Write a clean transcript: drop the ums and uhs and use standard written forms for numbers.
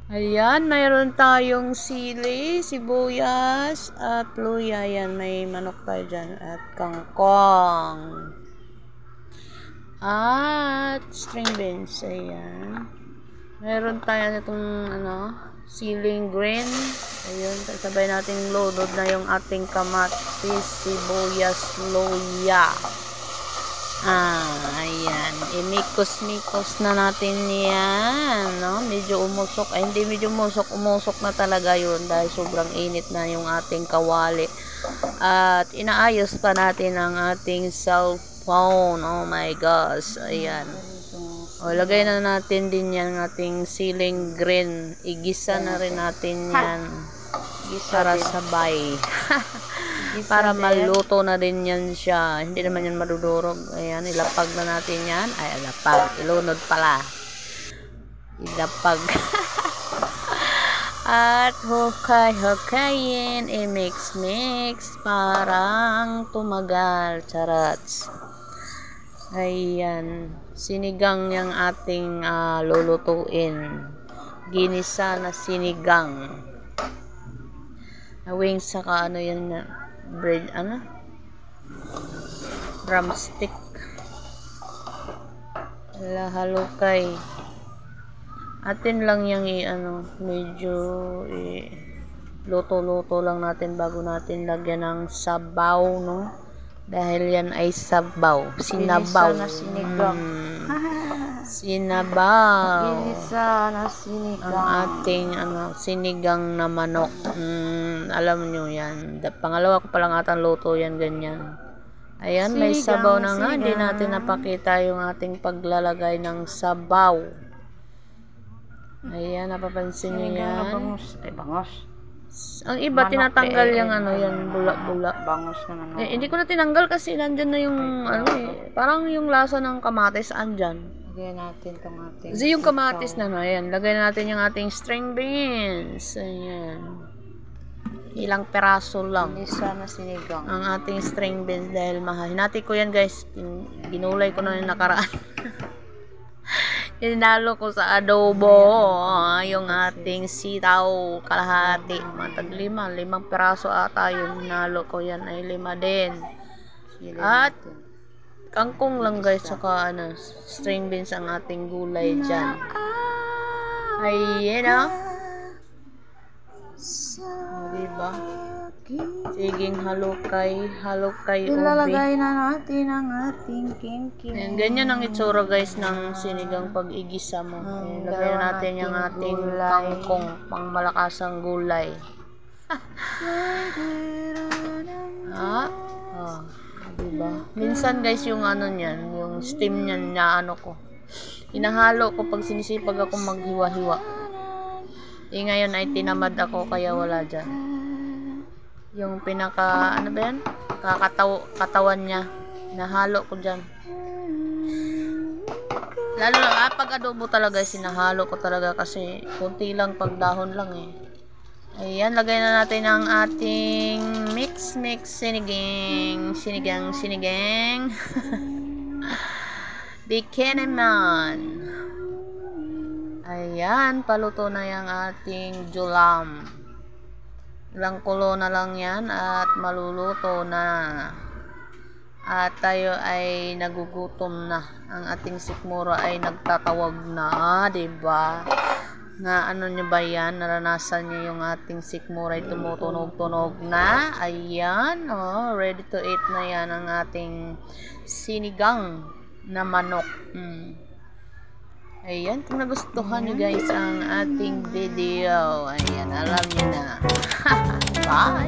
Ayan, mayroon tayong sili, sibuyas, at luya. Ayan, may manok tayo dyan. At kangkong. At string beans. Ayan. Mayroon tayo itong siling green. Ayun, sabay nating loaded na yung ating kamatis, sibuyas, luya. Ayan. Imikos-mikos na natin yan, no? Medyo umusok. Ay, hindi medyo umusok. Umusok na talaga yun dahil sobrang init na yung ating kawali. At inaayos pa natin ang ating cellphone. Oh my gosh. Ayan. O, lagay na natin din yan ng ating siling green. Igisa na rin natin yan. Para sabay. Para maluto na din yan siya. Hindi naman yan madudurog. Ayan, ilapag na natin yan. Ay, ilapag. Ilunod pala. Ilapag. At hukay-hukayin. I-mix-mix. Parang tumagal. Charats. Ayan. Sinigang yung ating lulutuin. Ginisa na sinigang. Wings saka yan na bread, drumstick. Halukay. Atin lang yung medyo luto-luto lang natin bago natin lagyan ng sabaw, no? Dahil yan ay sabaw. Sinabaw. Ginisa na sinigang. Sinabaw. Ginisa na sinigang. Ang ating sinigang na manok. Alam nyo yan. Pangalawa ko palang atang luto yan, ganyan. Ayan, may sabaw na nga. Hindi natin napakita yung ating paglalagay ng sabaw. Ayan, napapansin nyo yan. Bangus. Ay, bangus. Ang iba, manok, tinatanggal yung yan, bula-bula. Bangus naman. Hindi ko na tinanggal kasi nandyan na yung, parang yung lasa ng kamatis andyan. Lagyan natin itong ating kasi yung kamatis na, ayan. Lagay natin yung ating string beans. Ayan. Ilang peraso lang. Ginisa na sinigang. Ang ating string beans dahil mahal. Hinati ko yan, guys. Ginulay ko na yung nakaraan. Inalo ko sa adobo yung ating sitaw kalahati. Matag 5 peraso ata yun. Hinalo ko yan ay 5 din. At kangkong lang, guys, saka string beans ang ating gulay dyan. Ayan, diba? Siging halukay ilalagay na natin ang ating kimkim. Ayan, ganyan ang itsura, guys, ng sinigang pag-igisa mo. Ayan, lagay na natin yung ating kangkong pang malakasang gulay. Diba? Minsan, guys, yung niyan, yung steam niyan na ko. Hinahalo ko pag sinisipag ako maghiwa-hiwa. Ngayon ay tinamad ako kaya wala dyan. Yung pinaka, ba yan? Katawan niya. Nahalo ko dyan. Lalo na, pag adobo talaga, sinahalo ko talaga kasi kunti lang, pag dahon lang Ayan, lagay na natin ang ating mix sinigang. Bikini man. Ayan, paluto na yung ating julam. Ilang kulo na lang yan at maluluto na. At tayo ay nagugutom na. Ang ating sikmura ay nagtatawag na, diba? Na nyo ba yan? Naranasan nyo yung ating sikmura ay tumutunog-tunog na. Ayan, ready to eat na yan ang ating sinigang na manok. Ayan, kung nagustuhan nyo, guys, ang ating video, ayan, alam nyo na. Bye!